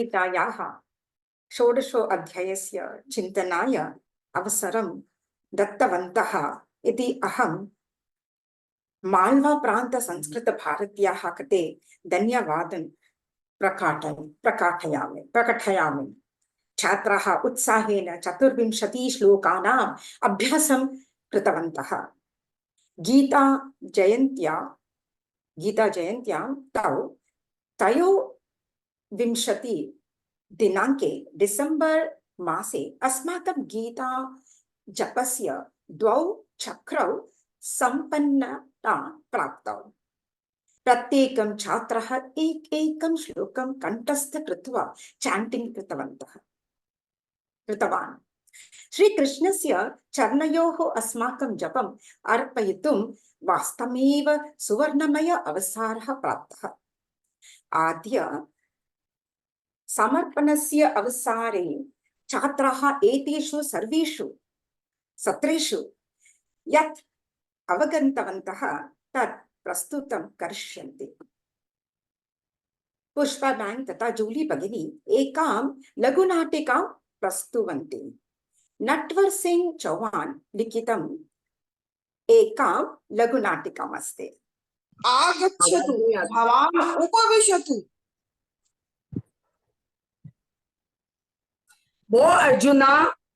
भगवद्गीतायाः षोडशो अध्यायस्य चिन्तनाय अवसरं दत्तवन्तः इति अहं माल्वा प्रान्त संस्कृत भारत्याः कृते धन्यवादं प्रकटयामि। छात्राः उत्साहेन 24 श्लोकानाम् अभ्यासं कृतवन्तः। गीता जयन्त्यां त्रयोविंशति दिनाङ्के डिसेम्बर् मासे अस्माकं गीता जपस्य 2 चक्रौ सम्पन्नता प्राप्तौ। प्रत्येकं छात्रः एकैकं श्लोकं कण्ठस्थ कृत्वा चाण्टिङ्ग् कृतवान्। श्रीकृष्णस्य चरणयोः अस्माकं जपम् अर्पयितुं वास्तवमेव सुवर्णमय अवसरः प्राप्तः। आद्य समर्पणस्य अवसरे छात्राः एतेषु सर्वेषु सत्रेषु यत् अवगन्तवन्तः तत् प्रस्तुतं करिष्यन्ति। पुष्पा मैम तथा जूली भगिनी एकां लघुनाटिकां प्रस्तुवन्ति। नटवर सिंह चौहान लिखितम् एकां लघुनाटिकाम् अस्ति। आगच्छतु भवान् उपविशतु। भो अर्जुन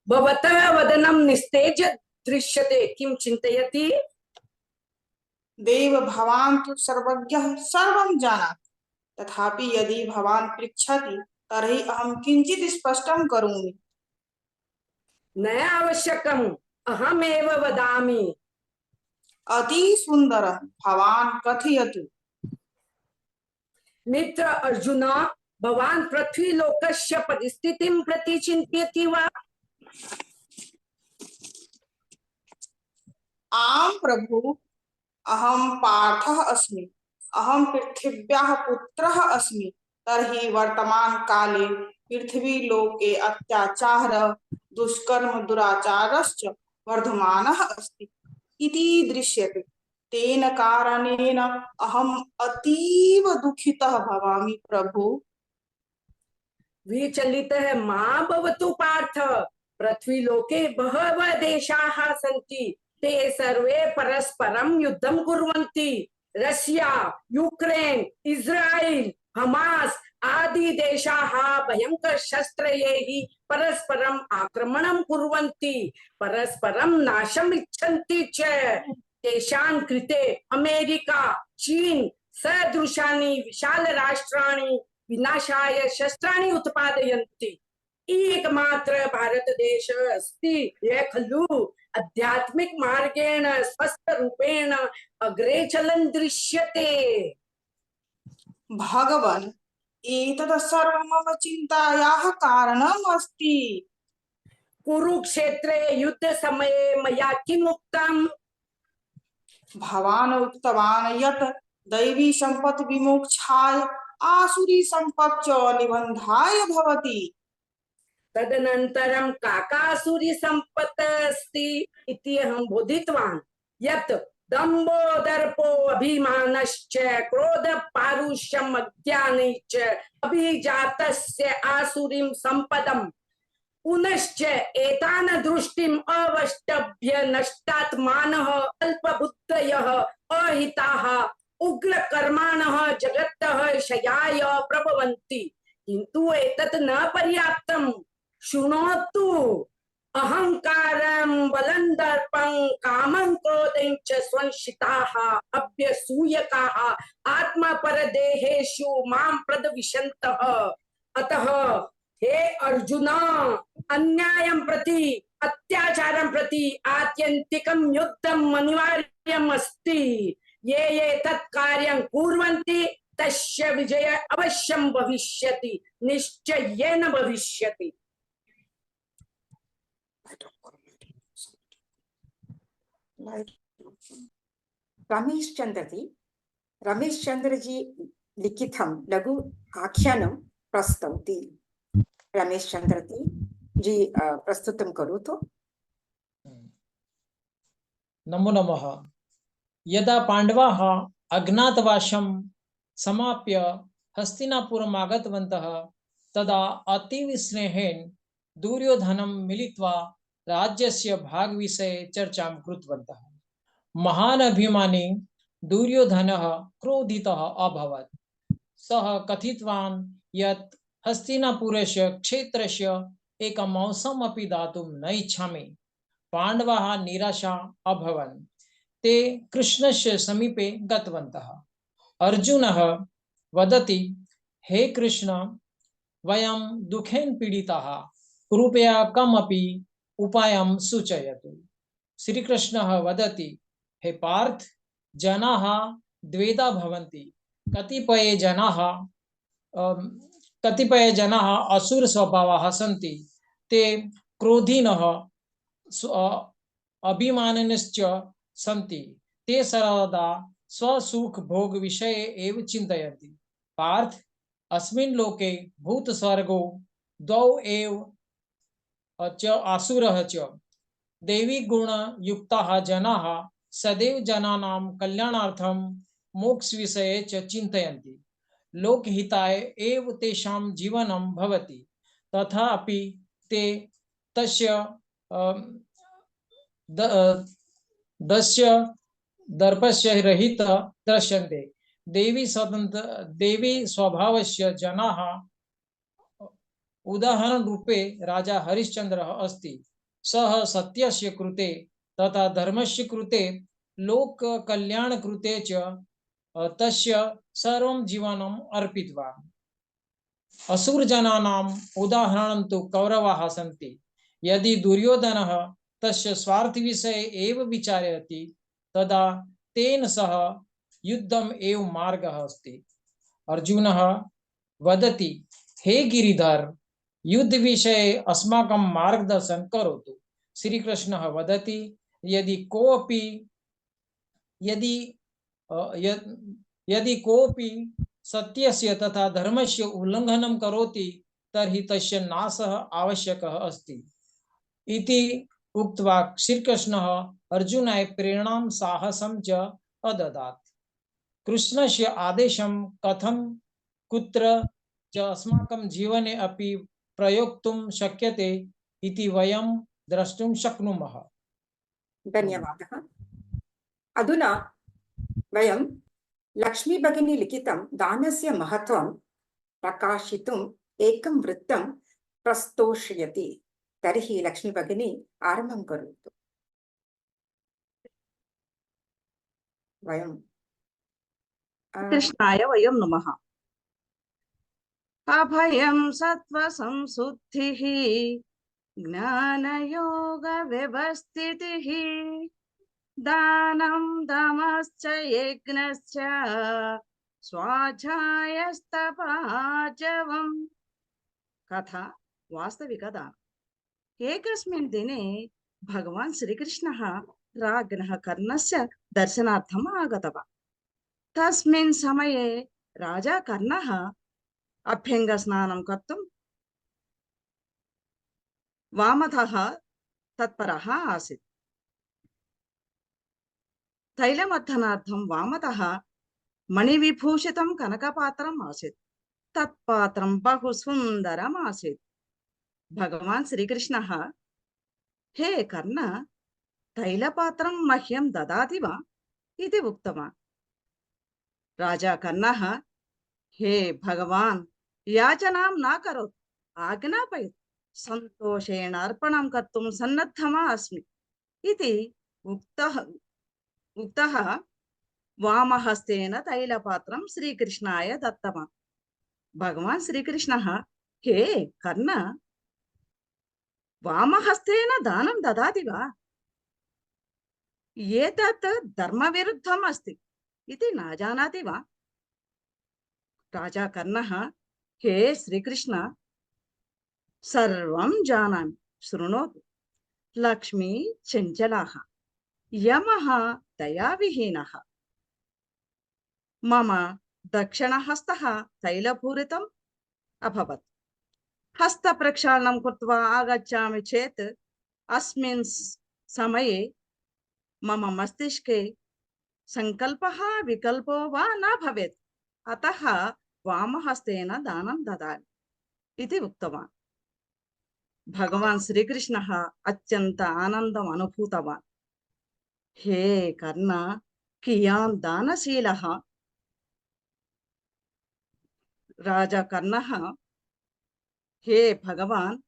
भवतः वदनं निस्तेज दृश्यते, किं चिन्तयति? देव भवान् तु सर्वज्ञः सर्वं जानाति, तथापि यदि भवान् पृच्छति तर्हि अहं किञ्चित् स्पष्टं करोमि। न आवश्यकम्, अहमेव वदामि। अति सुन्दरं, भवान् कथयतु। मित्र अर्जुन, भवान् पृथ्वीलोकस्य परिस्थितिं प्रति चिन्तयति वा? आं प्रभु, अहं पार्थः अस्मि। अहं पृथिव्याः पुत्रः अस्मि। तर्हि वर्तमान काले पृथ्वीलोके अत्याचार दुष्कर्म दुराचारश्च वर्धमानः अस्ति इति दृश्यते। तेन कारणेन अहम् अतीव दुःखितः भवामि प्रभु। विचलितः मा भवतु पार्थ, पृथ्वीलोके बहवः देशाः सन्ति। ते सर्वे परस्परं युद्धं कुर्वन्ति। रशिया, यूक्रेन, इस्राएल, हमास आदि देशाः भयंकर शस्त्रैः परस्परम् आक्रमणं कुर्वन्ति, परस्परं नाशम् इच्छन्ति च। तेषां कृते अमेरिका, चीन सदृशानि विशाल राष्ट्राणि विनाशाय शस्त्राणि उत्पादयन्ति। एकमात्र भारत देश अस्ति यः खलु आध्यात्मिक मार्गेण स्वस्थ रूपेण अग्रे चलन् दृश्यते। भगवन्, एतत् सर्वं मम चिन्तायाः कारणम् अस्ति। कुरुक्षेत्रे युद्ध समये मया किम् उक्तम्? भवान् उक्तवान् यत् दैवी सम्पत् विमोक्षाय आसुरी सम्पत् च निबन्धाय भवति। तदनन्तरं काकासुरी सम्पत् अस्ति इति अहं बोधितवान् यत् दम्भो दर्पो अभिमानश्च क्रोध पारुष्यम् अज्ञानश्च अभिजातस्य आसुरीं सम्पदम् पुनश्च एतान दृष्टिम् अवष्टभ्य नष्टात्मानः अल्पबुद्धयः अहिताः उग्रकर्माणः जगतः क्षयाय प्रभवन्ति। किन्तु एतत् न पर्याप्तम्। शृणोतु, अहंकारं बलं दर्पं कामं क्रोधं च संशिताः अभ्यसूयकाः आत्मपरदेहेषु मां प्रद्विषन्तः। अतः हे अर्जुन, अन्यायं प्रति अत्याचारं प्रति आत्यन्तिकं युद्धम् अनिवार्यम् अस्ति। ये तत् कार्यं कुर्वन्ति तस्य विजय अवश्यं भविष्यति, निश्चयेन भविष्यति। रमेश चंद्र जी लिखितं लघु आख्यानं प्रस्तौति। रमेश चंद्र जी प्रस्तुतं करोतु। नमो नमः। यदा पांडवाः अज्ञातवासं समाप्य हस्तिनापुरम् आगतवन्तः तदा अतीव स्नेहेन दुर्योधनं मिलित्वा राज्यस्य भागविषये चर्चां कृतवन्तः। महान् अभिमानी दुर्योधनः क्रोधितः अभवत्। सः कथितवान् यत् हस्तिनापुरस्य क्षेत्रस्य एकम् अंशम् अपि दातुं न इच्छामि। पाण्डवाः निराशा अभवन्। ते कृष्णस्य समीपे गतवन्तः। अर्जुनः वदति, हे कृष्ण, वयं दुखेन पीडिताः, कृपया कमपि उपायं सूचयतु। श्रीकृष्णः वदति, हे पार्थ, जनाः द्वेधा भवन्ति। कतिपये जनाः असुर स्वभावाः सन्ति। ते क्रोधिनः अभिमानिनश्च सन्ति। ते सर्वदा स्वसुख भोग विषये एव चिन्तयन्ति। पार्थ, अस्मिन् लोके भूतस्वर्गो द्वौ एव च आसुरः च। देवी गुणयुक्ताः जनाः सदैव जनानां कल्याणार्थं मोक्षविषये च चिन्तयन्ति। लोकहिताय एव तेषां जीवनं भवति। तथापि ते तस्य दस्य दर्पस्य रहित दृश्यन्ते। देवी स्वभावस्य जनाः उदाहरणरूपे राजा हरिश्चन्द्रः अस्ति। सः सत्यस्य कृते तथा धर्मस्य कृते लोककल्याणकृते च तस्य सर्वं जीवनम् अर्पितवान्। असुरजनानाम् उदाहरणं तु कौरवाः सन्ति। यदि दुर्योधनः तस्य स्वार्थविषये एव विचारयति, तदा तेन सह युद्धम् एव मार्गः अस्ति। अर्जुनः वदति, हे गिरिधर, युद्धविषये अस्माकं मार्गदर्शनं करोतु। श्रीकृष्णः वदति, यदि कोऽपि यदि यदि कोऽपि सत्यस्य तथा धर्मस्य उल्लङ्घनं करोति, तर्हि तस्य नाशः आवश्यकः अस्ति इति उक्त्वा श्रीकृष्णः अर्जुनाय प्रेरणां साहसं च अददात्। कृष्णस्य आदेशं कथं कुत्र च अस्माकं जीवने अपि प्रयोक्तुं शक्यते इति वयं द्रष्टुं शक्नुमः। धन्यवादः। अधुना वयं लक्ष्मी भगिनी लिखितं दानस्य महत्त्वं प्रकाशितुम् एकं वृत्तं प्रस्तोष्यति। तर्हि लक्ष्मी भगिनी आरम्भं करोतु। वयं कृष्णाय वयं नमः। अभयं सत्त्वसंशुद्धिः ज्ञानयोगव्यवस्थितिः दानं दमश्च यज्ञश्च स्वाध्यायस्तपाजवम्। कथा वास्तविकदानम्। एकस्मिन् दिने भगवान् श्रीकृष्णः राज्ञः कर्णस्य दर्शनार्थम् आगतवान्। तस्मिन् समये राजा कर्णः अभ्यङ्गस्नानं कर्तुं वामतः तत्परः आसीत्। तैलमर्थनार्थं वामतः मणिविभूषितं कनकपात्रम् आसीत्। तत्पात्रं बहु सुन्दरम् आसीत्। भगवान् श्रीकृष्णः, हे कर्ण, तैलपात्रं मह्यं ददाति वा इति उक्तवान्। राजा कर्णः, हे भगवान्, याचनां न करोतु, आज्ञापयतु, सन्तोषेण अर्पणं कर्तुं सन्नद्धः अस्मि इति उक्तः वामहस्तेन तैलपात्रं श्रीकृष्णाय दत्तवान्। भगवान् श्रीकृष्णः, हे कर्ण, वामहस्तेन दानं ददाति वा? एतत् धर्मविरुद्धम् अस्ति इति न जानाति वा? राजा कर्णः, हे श्रीकृष्ण, सर्वं जानामि, शृणोतु। लक्ष्मी चञ्चलाः, यमः दयाविहीनः। मम दक्षिणहस्तः तैलपूरितम् अभवत्। हस्तप्रक्षालनं कृत्वा आगच्छामि चेत् अस्मिन् समये मम मस्तिष्के संकल्पः विकल्पो वा न भवेत्। अतः वामहस्तेन दानं ददामि। इति उक्तवान्। भगवान् श्रीकृष्णः अत्यन्त आनन्दम् अनुभूतवान्। हे कर्ण, कियान् दानशीलः। राजा कर्णः, हे भगवान्,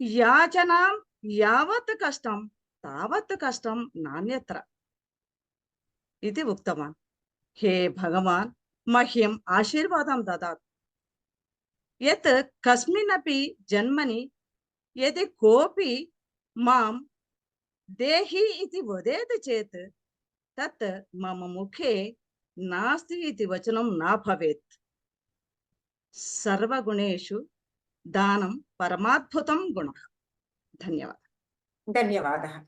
याचनां यावत् कष्टं तावत् कष्टं नान्यत्र इति उक्तवान्। हे भगवान्, मह्यम् आशीर्वादं ददातु। यत् कस्मिन्नपि जन्मनि यदि कोऽपि मां देहि इति वदेत् चेत् तत् मम मुखे नास्ति इति वचनं न भवेत्। सर्वगुणेषु दानं परमाद्भुतं गुणः। धन्यवादः। धन्यवादः।